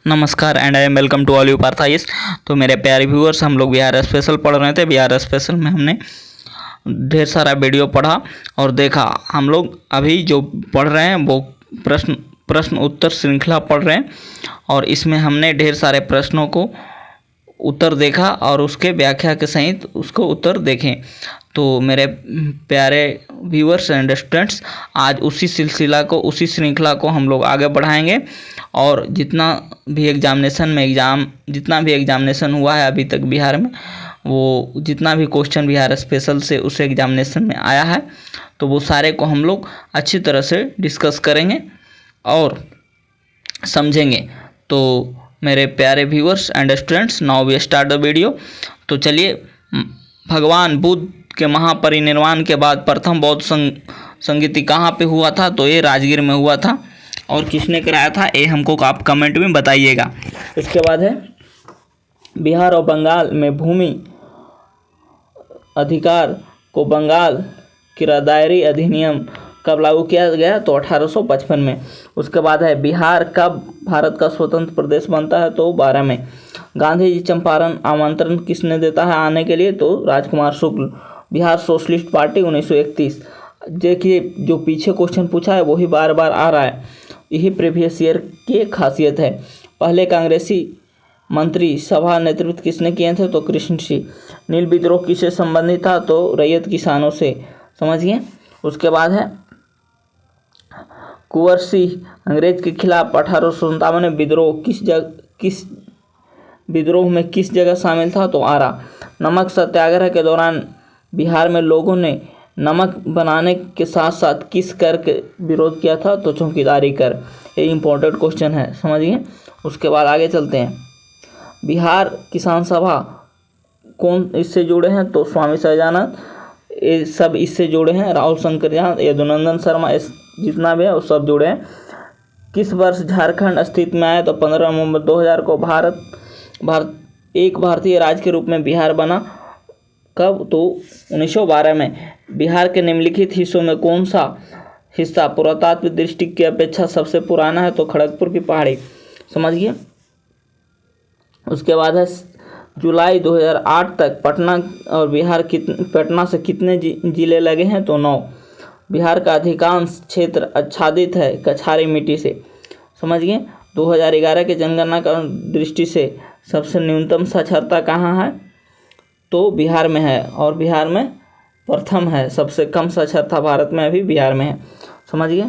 नमस्कार and I am welcome to all you पार्थाइस। तो मेरे प्यारे व्यूअर्स, हम लोग बिहार स्पेशल पढ़ रहे थे। बिहार स्पेशल में हमने ढेर सारा वीडियो पढ़ा और देखा। हम लोग अभी जो पढ़ रहे हैं वो प्रश्न उत्तर श्रृंखला पढ़ रहे हैं और इसमें हमने ढेर सारे प्रश्नों को उत्तर देखा और उसके व्याख्या के सहित उसको उत्तर देखें। तो मेरे प्यारे व्यूअर्स एंड स्टूडेंट्स, आज उसी सिलसिला को, उसी श्रृंखला को हम लोग आगे बढ़ाएंगे और जितना भी एग्जामिनेशन हुआ है अभी तक बिहार में, वो जितना भी क्वेश्चन बिहार स्पेशल से उस एग्जामिनेशन में आया है, तो वो सारे को हम लोग अच्छी तरह से डिस्कस करेंगे और समझेंगे। तो मेरे प्यारे viewers and students, now we start the video. तो चलिए, भगवान बुद्ध के महापरिनिर्वाण के बाद प्रथम बौद्ध संगीति कहाँ पे हुआ था? तो ये राजगीर में हुआ था। और किसने कराया था ये हमको आप कमेंट में बताइएगा। इसके बाद है बिहार और बंगाल में भूमि अधिकार को बंगाल किरादायरी अधिनियम कब लागू किया गया? तो 1855 में। उसके बाद है बिहार कब भारत का स्वतंत्र प्रदेश बनता है? तो 12 में। गांधी जी चंपारण आमंत्रण किसने देता है आने के लिए? तो राजकुमार शुक्ल। Bihar socialist party 1931। देखिए, जो पीछे क्वेश्चन पूछा है वही बार बार आ रहा है, यही प्रीवियस ईयर की खासियत है। पहले कांग्रेसी मंत्री सभा नेतृत्व किसने किए थे? तो कृष्ण सिंह। नील विद्रोह किससे संबंधित था? तो रैयत किसानों से। समझिए। उसके बाद है कुंवर सिंह अंग्रेज के खिलाफ 1857 में विद्रोह में किस जगह शामिल था? तो आरा। नमक सत्याग्रह के दौरान बिहार में लोगों ने नमक बनाने के साथ साथ किस कर के विरोध किया था? तो चौकीदारी कर। ये इम्पोर्टेंट क्वेश्चन है, समझिए। उसके बाद आगे चलते हैं। बिहार किसान सभा कौन इससे जुड़े हैं? तो स्वामी सहजानंद, ये सब इससे जुड़े हैं। राहुल शंकरयान, यदुनंदन शर्मा, जितना भी है वो सब जुड़े हैं। किस वर्ष झारखंड अस्तित्व में आया? तो 15 नवंबर 2000 को। भारत एक भारतीय राज्य के रूप में बिहार बना कब? तो 1912 में। बिहार के निम्नलिखित हिस्सों में कौन सा हिस्सा पुरातात्विक दृष्टि की अपेक्षा सबसे पुराना है? तो खड़गपुर की पहाड़ी। समझिए। उसके बाद है जुलाई 2008 तक पटना और पटना से कितने जिले लगे हैं? तो 9। बिहार का अधिकांश क्षेत्र आच्छादित है कछारी मिट्टी से। समझिए। 2011 के जनगणना का दृष्टि से सबसे न्यूनतम साक्षरता कहाँ है? तो बिहार में है और बिहार में प्रथम है। सबसे कम साक्षरता भारत में अभी बिहार में है। समझिए।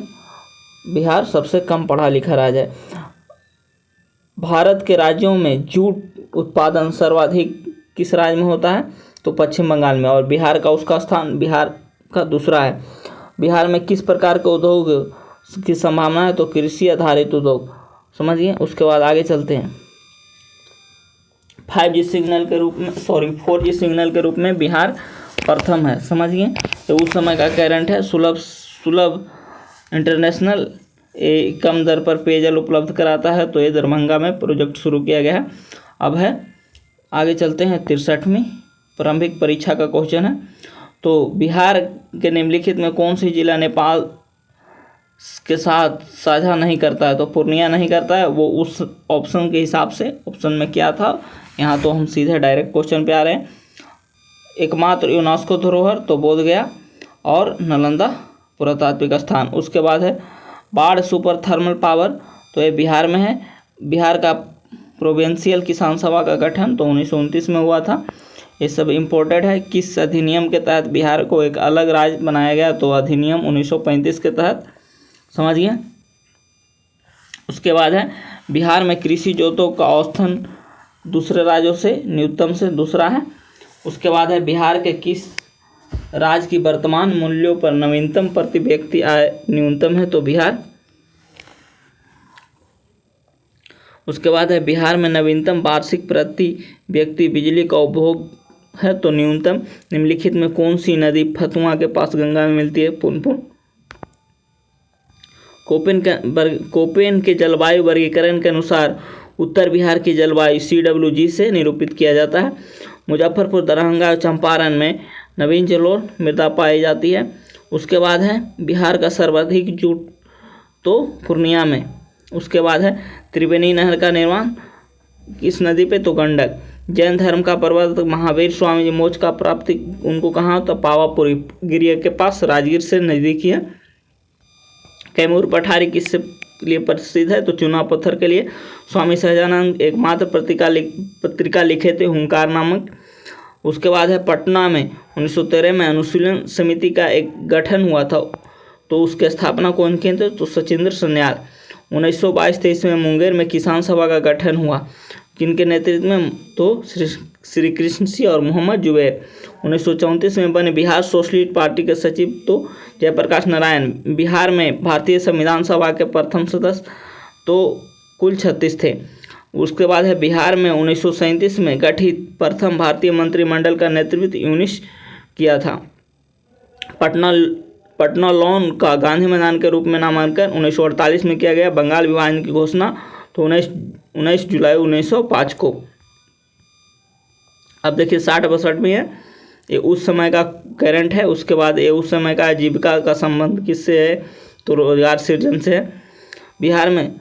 बिहार सबसे कम पढ़ा लिखा राज्य है। भारत के राज्यों में जूट उत्पादन सर्वाधिक किस राज्य में होता है? तो पश्चिम बंगाल में। और बिहार का उसका स्थान बिहार का दूसरा है। बिहार में किस प्रकार के उद्योग की संभावना है? तो कृषि आधारित उद्योग। समझिए। उसके बाद आगे चलते हैं। 4G सिग्नल के रूप में बिहार प्रथम है। समझिए। तो उस समय का करंट है। सुलभ इंटरनेशनल कम दर पर पेयजल उपलब्ध कराता है। तो ये दरभंगा में प्रोजेक्ट शुरू किया गया है। अब है आगे चलते हैं। 63वीं प्रारंभिक परीक्षा का क्वेश्चन है। तो बिहार के निम्नलिखित में कौन सी जिला नेपाल के साथ साझा नहीं करता है? तो पूर्णिया नहीं करता है। वो उस ऑप्शन के हिसाब से, ऑप्शन में क्या था, यहाँ तो हम सीधे डायरेक्ट क्वेश्चन पे आ रहे हैं। एकमात्र यूनेस्को धरोहर तो बोध गया और नालंदा पुरातात्विक स्थान। उसके बाद है बाढ़ सुपर थर्मल पावर, तो ये बिहार में है। बिहार का प्रोविंशियल किसान सभा का गठन तो 1929 में हुआ था। ये सब इम्पोर्टेंट है। किस अधिनियम के तहत बिहार को एक अलग राज्य बनाया गया? तो अधिनियम 1935 के तहत। समझिए। उसके बाद है बिहार में कृषि जोतों का औसतन दूसरे राज्यों से न्यूनतम से दूसरा है। उसके बाद है बिहार के किस राज्य की वर्तमान मूल्यों पर नवीनतम प्रति व्यक्ति आय न्यूनतम है? तो बिहार। उसके बाद है बिहार में नवीनतम वार्षिक प्रति व्यक्ति बिजली का उपभोग है? तो न्यूनतम। निम्नलिखित में कौन सी नदी फतुआ के पास गंगा में मिलती है? पुनपुन। कोपेन के जलवायु वर्गीकरण के अनुसार उत्तर बिहार की जलवायु CWG से निरूपित किया जाता है। मुजफ्फरपुर, दरभंगा और चंपारण में नवीन जलोढ़ मृदा पाई जाती है। उसके बाद है बिहार का सर्वाधिक जूट तो पूर्णिया में। उसके बाद है त्रिवेणी नहर का निर्माण किस नदी पे, तो गंडक। जैन धर्म का प्रवर्तक महावीर स्वामी जी मोक्ष का प्राप्ति उनको कहाँ, तो पावापुरी गिरिया के पास, राजगीर से नजदीकी है। कैमूर पठारी किससे लिए प्रसिद्ध है, तो चुनाव पत्थर के लिए। स्वामी सहजानंद एकमात्र पत्रिका लिखे थे, हुंकार नामक। उसके बाद है पटना में 1913 में अनुशीलन समिति का एक गठन हुआ था, तो उसकी स्थापना कौन किए थे, तो सचिंद्र सन्याल। 1922-23 में मुंगेर में किसान सभा का गठन हुआ, किनके नेतृत्व में, तो श्री कृष्ण सिंह और मोहम्मद जुबैर। 1934 में बने बिहार सोशलिस्ट पार्टी के सचिव, तो जयप्रकाश नारायण। बिहार में भारतीय संविधान सभा के प्रथम सदस्य तो कुल 36 थे। उसके बाद है बिहार में 1937 में गठित प्रथम भारतीय मंत्रिमंडल का नेतृत्व यूनिस किया था। पटना लॉन का गांधी मैदान के रूप में नामांकन 1948 में किया गया। बंगाल विभाजन की घोषणा तो 19 जुलाई 1905 को। अब देखिए 60-62 में है, ये उस समय का करंट है। उसके बाद ये उस समय का आजीविका का संबंध किससे है, तो रोजगार सृजन से है। बिहार में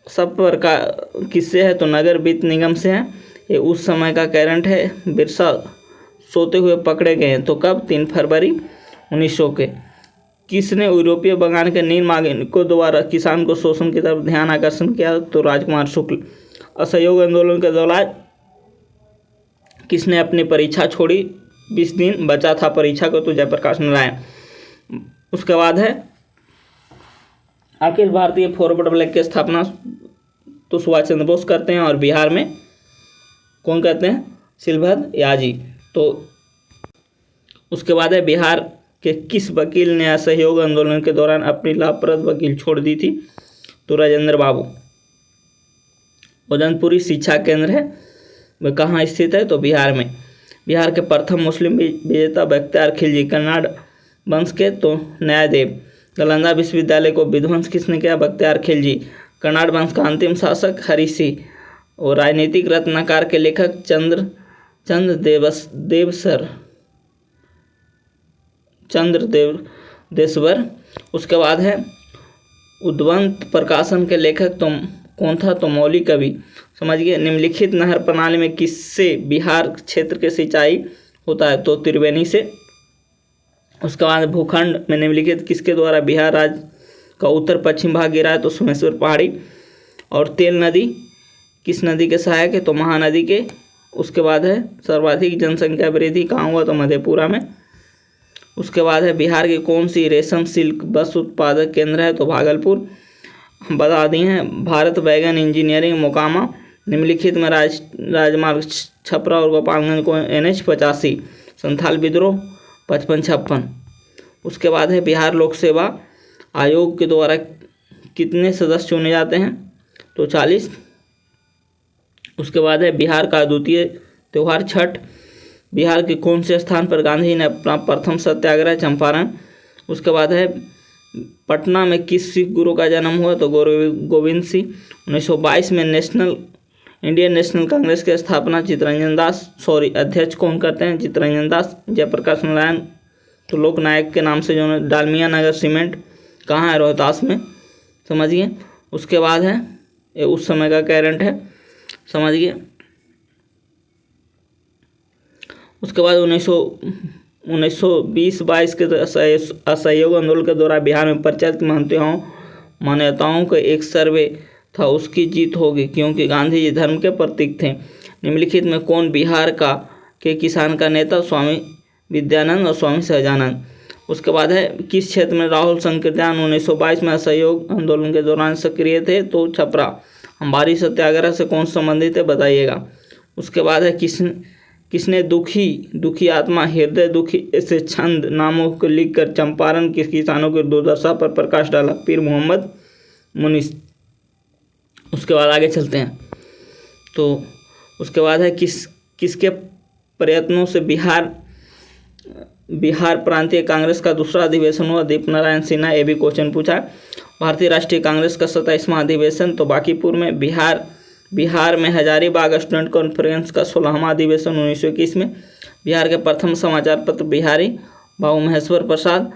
सब प्रकार किससे है, तो नगर वित्त निगम से है। ये उस समय का करंट है। बिरसा सोते हुए पकड़े गए हैं, तो कब, 3 फरवरी 1900 के। किसने यूरोपीय बंगाल के नील नागरिकों द्वारा किसान को शोषण की तरफ ध्यान आकर्षण किया, तो राजकुमार शुक्ल। असहयोग आंदोलन के दौरान किसने अपनी परीक्षा छोड़ी, 20 दिन बचा था परीक्षा को, तो जयप्रकाश नारायण। उसके बाद है अखिल भारतीय फॉरवर्ड ब्लॉक की स्थापना तो सुभाष चंद्र बोस करते हैं, और बिहार में कौन कहते हैं, शिलभद्र याजी। तो उसके बाद है बिहार के किस वकील ने असहयोग आंदोलन के दौरान अपनी लाभप्रद वकील छोड़ दी थी, तो राजेंद्र बाबू। उदनपुरी शिक्षा केंद्र है, वह कहाँ स्थित है, तो बिहार में। बिहार के प्रथम मुस्लिम विजेता बख्तियार खिलजी, कन्नाड वंश के, तो न्यायदेव। नालंदा विश्वविद्यालय को विध्वंस किसने किया, बख्तियार खिलजी। कन्नाड वंश का अंतिम शासक हरि सिंह। और राजनीतिक रत्नाकर के लेखक चंद्रदेवेश्वर। उसके बाद है उद्वंत प्रकाशन के लेखक तो कौन था, तो मौली कवि। समझिए निम्नलिखित नहर प्रणाली में किससे बिहार क्षेत्र के सिंचाई होता है, तो त्रिवेणी से। उसके बाद भूखंड में निम्नलिखित किसके द्वारा बिहार राज्य का उत्तर पश्चिम भाग गिरा है, तो सोमेश्वर पहाड़ी। और तेल नदी किस नदी के सहायक है, तो महानदी के। उसके बाद है सर्वाधिक जनसंख्या वृद्धि कहाँ हुआ, तो मधेपुरा में। उसके बाद है बिहार की कौन सी रेशम सिल्क बस उत्पादक केंद्र है, तो भागलपुर। हम बता दिए हैं भारत वैगन इंजीनियरिंग मोकामा। निम्नलिखित में राजमार्ग छपरा और गोपालगंज को NH 85। संथाल विद्रोह 55-56। उसके बाद है बिहार लोक सेवा आयोग के द्वारा कितने सदस्य चुने जाते हैं, तो 40। उसके बाद है बिहार का द्वितीय त्यौहार छठ। बिहार के कौन से स्थान पर गांधी ने अपना प्रथम सत्याग्रह, चंपारण। उसके बाद है पटना में किस सिख गुरु का जन्म हुआ, तो गोविंद सिंह। 1922 में इंडियन नेशनल कांग्रेस की स्थापना अध्यक्ष कौन करते हैं, चित्तरंजन दास। जयप्रकाश नारायण तो लोकनायक के नाम से जो डालमिया नगर सीमेंट कहाँ है, रोहतास में। समझिए। उसके बाद है ये उस समय का करंट है, समझिए। उसके बाद 1920-22 के असहयोग आंदोलन के दौरान बिहार में प्रचलित मान्यताओं का एक सर्वे था, उसकी जीत होगी क्योंकि गांधी जी धर्म के प्रतीक थे। निम्नलिखित में कौन बिहार के किसान का नेता, स्वामी विद्यानंद और स्वामी सहजानंद। उसके बाद है किस क्षेत्र में राहुल संकीर्तन 1922 में असहयोग आंदोलन के दौरान सक्रिय थे, तो छपरा। हमारी सत्याग्रह से कौन संबंधित है, बताइएगा। उसके बाद है किसने दुखी आत्मा हृदय दुखी ऐसे छंद नामों को लिखकर चंपारण के किसानों की दुर्दशा पर प्रकाश डाला, पीर मोहम्मद मुनीस। उसके बाद आगे चलते हैं। तो उसके बाद है किसके प्रयत्नों से बिहार प्रांतीय कांग्रेस का दूसरा अधिवेशन हुआ, दीप नारायण सिन्हा। ये भी क्वेश्चन पूछा है। भारतीय राष्ट्रीय कांग्रेस का 27वां अधिवेशन तो बांकीपुर में। बिहार में हजारीबाग स्टूडेंट कॉन्फ्रेंस का 16वां अधिवेशन 1921 में। बिहार के प्रथम समाचार पत्र बिहारी बाबू महेश्वर प्रसाद।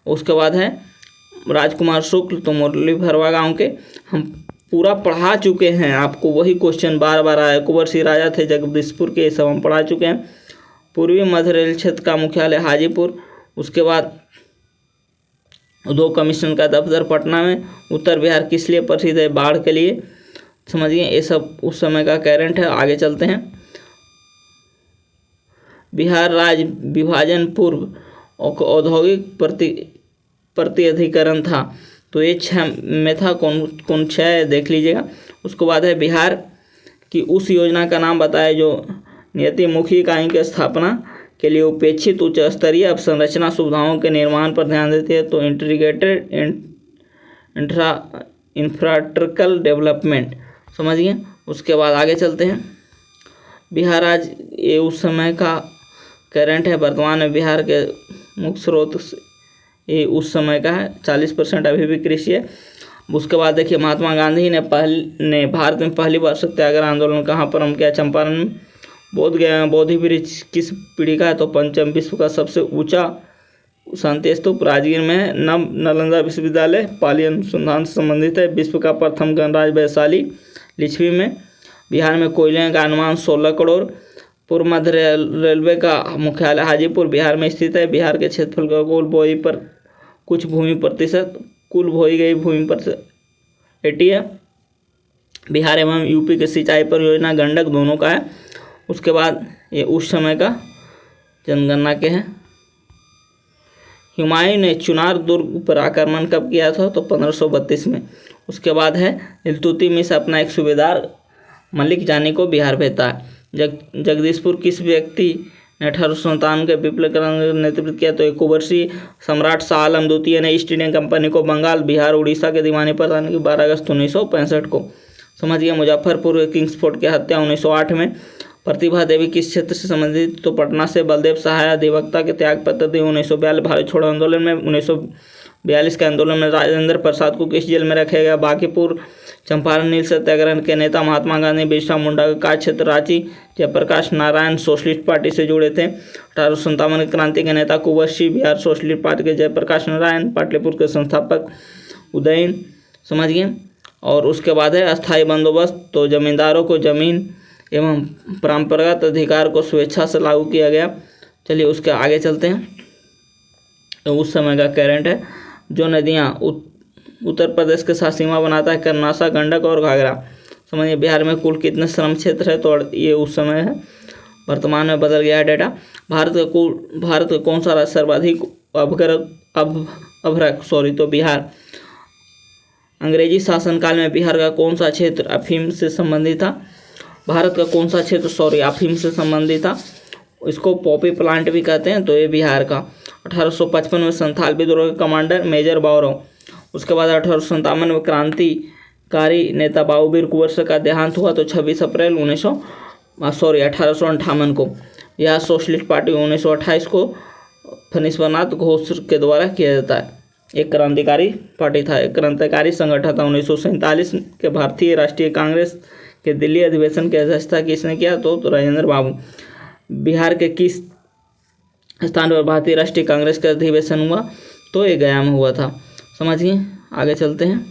उसके बाद है राजकुमार शुक्ल तो मुरली भरवा गाँव के। हम पूरा पढ़ा चुके हैं, आपको वही क्वेश्चन बार बार आया। कुंवर सिंह राजा थे जगदीशपुर के, ये सब हम पढ़ा चुके हैं। पूर्वी मध्य रेल क्षेत्र का मुख्यालय हाजीपुर। उसके बाद उद्योग कमीशन का दफ्तर पटना में। उत्तर बिहार किस लिए प्रसिद्ध है? बाढ़ के लिए। समझिए ये सब उस समय का करंट है। आगे चलते हैं। बिहार राज्य विभाजन पूर्व औद्योगिक प्रतिअधिकरण था, तो ये 6 में था। कौन 6 देख लीजिएगा। उसके बाद है बिहार की उस योजना का नाम बताए जो नियतिमुखी इकाई की स्थापना के लिए उपेक्षित उच्च स्तरीय अवसंरचना सुविधाओं के निर्माण पर ध्यान देती है, तो इंटीग्रेटेड इंफ्रास्ट्रक्चरल डेवलपमेंट। समझिए। उसके बाद आगे चलते हैं। बिहार राज्य ये उस समय का करंट है। वर्तमान में बिहार के मुख्य स्रोत ये उस समय का है। 40% अभी भी कृषि है। उसके बाद देखिए महात्मा गांधी ने भारत में पहली बार सत्याग्रह आंदोलन कहाँ पर हम किया? चंपारण में। बोध गया बोधि वृक्ष किस पीढ़ी का है? तो पंचम। विश्व का सबसे ऊंचा शांति स्तूप राजगीर में है। नालंदा विश्वविद्यालय पाली अनुसंधान से संबंधित है। विश्व का प्रथम गणराज्य वैशाली लिच्छवी में। बिहार में कोयले का अनुमान 16 करोड़। पूर्व मध्य रेलवे का मुख्यालय हाजीपुर बिहार में स्थित है। बिहार के क्षेत्रफल का कुल बोई गई भूमि प्रतिशत 80 है। बिहार एवं यूपी के सिंचाई परियोजना गंडक दोनों का है। उसके बाद ये उस समय का जनगणना के हैं। हुमायूं ने चुनार दुर्ग पर आक्रमण कब किया था? तो 1532 में। उसके बाद है इल्तुतमिश अपना एक सूबेदार मलिक जानी को बिहार भेजता है। जगदीशपुर किस व्यक्ति ने 1857 के विप्लव का नेतृत्व किया? तो कुंवर सिंह। सम्राट शाह आलम द्वितीय ने ईस्ट इंडिया कंपनी को बंगाल, बिहार, उड़ीसा के दीवानी प्रदान की 12 अगस्त 1965 को। समझिए। मुजफ्फरपुर के किंग्स फोर्ट की हत्या 1908 में। प्रतिभा देवी किस क्षेत्र से संबंधित? तो पटना से। बलदेव सहाय अधिवक्ता के त्याग पत्र दिए 1942 भारत छोड़ो आंदोलन में। 1942 के आंदोलन में राजेंद्र प्रसाद को किस जेल में रखा गया? बांकीपुर। चंपारण नील सत्याग्रह के नेता महात्मा गांधी। बिरसा मुंडा का कार्य क्षेत्र रांची। जयप्रकाश नारायण सोशलिस्ट पार्टी से जुड़े थे। 1857 क्रांति के नेता कुंवर सिंह। बिहार सोशलिस्ट पार्टी के जयप्रकाश नारायण। पाटलिपुत्र के संस्थापक उदयन। समझिए। और उसके बाद है अस्थायी बंदोबस्त, तो जमींदारों को जमीन एवं परंपरागत अधिकार को स्वेच्छा से लागू किया गया। चलिए उसके आगे चलते हैं। तो उस समय का करंट है। जो नदियाँ उत्तर प्रदेश के साथ सीमा बनाता है? कर्नासा, गंडक और घाघरा। समझिए। बिहार में कुल कितने श्रम क्षेत्र है? तो ये उस समय है। वर्तमान में बदल गया है डेटा। भारत का कौन सा राज्य सर्वाधिक अभ्रक तो बिहार। अंग्रेजी शासनकाल में बिहार का कौन सा क्षेत्र अफीम से संबंधित था? भारत का कौन सा क्षेत्र अफीम से संबंधित था? इसको पॉपी प्लांट भी कहते हैं, तो ये बिहार का। 1855 में संथाल विद्रोह के कमांडर मेजर बावराव। उसके बाद 1857 में क्रांतिकारी नेता बाबूवीर कुंवर का देहांत हुआ, तो 26 अप्रैल 1858 को। यह सोशलिस्ट पार्टी 1928 को फनिस्वनाथ घोष के द्वारा किया जाता है। एक क्रांतिकारी पार्टी था, एक क्रांतिकारी संगठन था। 1947 के भारतीय राष्ट्रीय कांग्रेस के दिल्ली अधिवेशन की अध्यक्षता किसने किया? तो राजेंद्र बाबू। बिहार के किस स्थान पर भारतीय राष्ट्रीय कांग्रेस का अधिवेशन हुआ? तो ये गया में हुआ था। समझिए। आगे चलते हैं।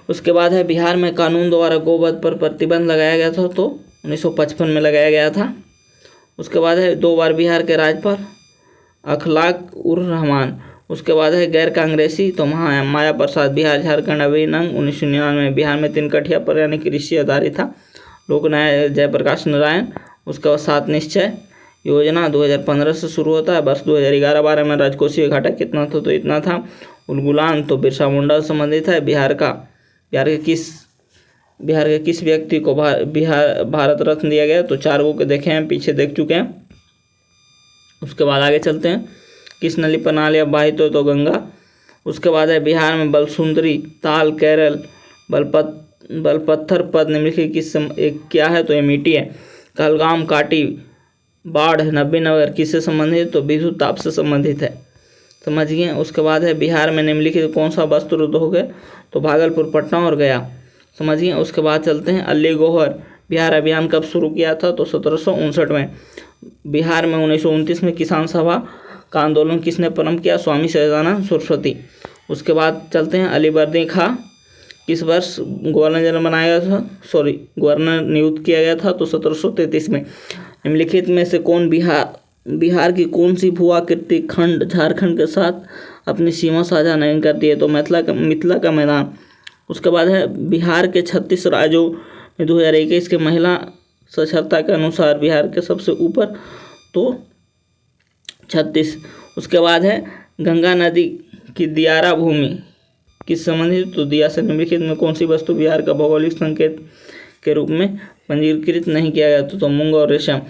उसके बाद है बिहार में कानून द्वारा गोवध पर प्रतिबंध लगाया गया था, तो 1955 में लगाया गया था। उसके बाद है 2 बार बिहार के राज्यपाल अखलाक उर रहमान। उसके बाद है गैर कांग्रेसी, तो माया प्रसाद। बिहार झारखंड अभिनंग 1999 में। बिहार में 3 कठिया पर यानी कृषि आधारित था। लोक न्याय जयप्रकाश नारायण। उसके बाद 7 निश्चय योजना 2015 से शुरू होता है। वर्ष 2011-12 में राजकोषीय घाटा कितना था? तो इतना था। उलगुलान तो बिरसा मुंडा से संबंधित है। बिहार के किस व्यक्ति को भारत रत्न दिया गया? तो 4 को देखे हैं, पीछे देख चुके हैं। उसके बाद आगे चलते हैं। किस नदी पर नाले अववाहित हो? तो गंगा। उसके बाद है बिहार में बलसुंदरी ताल, केरल बलपत्थर पद निम्नलिखित किस क्या है? तो ये मिट्टी है। कहलगाम, काटी, बाढ़, नबीनगर किससे संबंधित? तो विद्युत ताप से संबंधित है। समझिए। उसके बाद है बिहार में निम्नलिखित कौन सा वस्त्र उद्योग है? तो भागलपुर, पटना और गया। समझिए। उसके बाद चलते हैं अली गौहर बिहार अभियान कब शुरू किया था? तो 1759 में। बिहार में 1929 में किसान सभा का आंदोलन किसने प्रारंभ किया? स्वामी सहजानंद सरस्वती। उसके बाद चलते हैं अलीवर्दी खां किस वर्ष गवर्नर जनरल बनाया गया था, गवर्नर नियुक्त किया गया था? तो 1733 में। निम्नलिखित में से कौन बिहार की कौन सी भू-आकृति खंड झारखंड के साथ अपनी सीमा साझा नहीं करती है? तो मिथिला का मैदान। उसके बाद है बिहार के 36 राज्यों में 2021 के महिला साक्षरता के अनुसार बिहार के सबसे ऊपर तो 36। उसके बाद है गंगा नदी की दियारा भूमि किस संबंधित? तो दिया से निम्नलिखित में कौन सी वस्तु बिहार का भौगोलिक संकेत के रूप में पंजीकृत नहीं किया गया? तो मूंग और रेशम।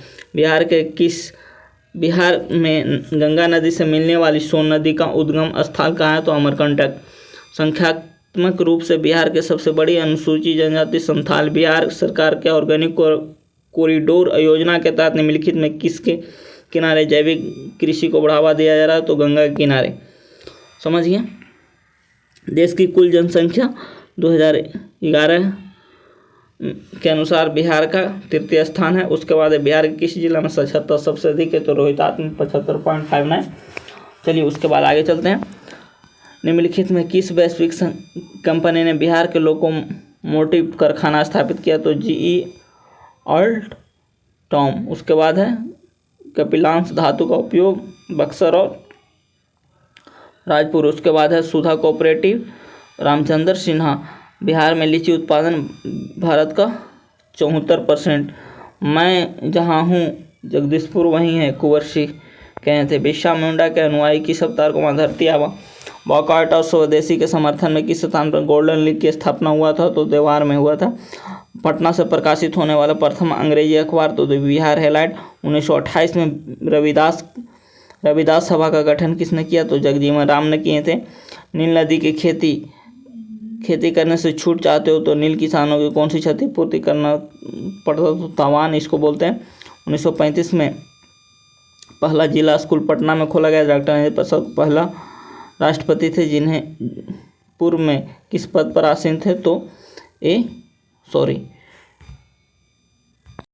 बिहार में गंगा नदी से मिलने वाली सोन नदी का उद्गम स्थल कहाँ है? तो अमरकंटक। संख्यात्मक रूप से बिहार के सबसे बड़ी अनुसूचित जनजाति संथाल। बिहार सरकार के ऑर्गेनिक कॉरिडोर योजना के तहत निम्नलिखित में किसके किनारे जैविक कृषि को बढ़ावा दिया जा रहा है? तो गंगा के किनारे। समझिए। देश की कुल जनसंख्या 2011 के अनुसार बिहार का तृतीय स्थान है। उसके बाद बिहार के किस जिला में साक्षरता सबसे अधिक है? तो रोहतास में 75.59। चलिए उसके बाद आगे चलते हैं। निम्नलिखित में किस वैश्विक कंपनी ने बिहार के लोकोमोटिव कारखाना स्थापित किया? तो GE अल्टॉम। उसके बाद है कपिलांश धातु का उपयोग बक्सर और राजपुर। उसके बाद है सुधा कोऑपरेटिव रामचंद्र सिन्हा। बिहार में लीची उत्पादन भारत का 74%। मैं जहाँ हूँ जगदीशपुर वहीं है, कुंवर सिंह कहे थे। बिरसा मुंडा के अनुयायी किस अवतार को मां धरती आबा? वॉकआउट और स्वदेशी के समर्थन में किस स्थान पर गोल्डन लीग की स्थापना हुआ था? तो देवार में हुआ था। पटना से प्रकाशित होने वाला प्रथम अंग्रेजी अखबार? तो बिहार हेराल्ड। 1928 में रविदास सभा का गठन किसने किया? तो जगजीवन राम ने किए थे। नील नदी की खेती करने से छूट चाहते हो तो नील किसानों की कौन सी क्षतिपूर्ति करना पड़ता? तो तावान इसको बोलते हैं। 1935 में पहला जिला स्कूल पटना में खोला गया। डॉक्टर राजेंद्र प्रसाद पहला राष्ट्रपति थे जिन्हें पूर्व में किस पद पर आसीन थे? तो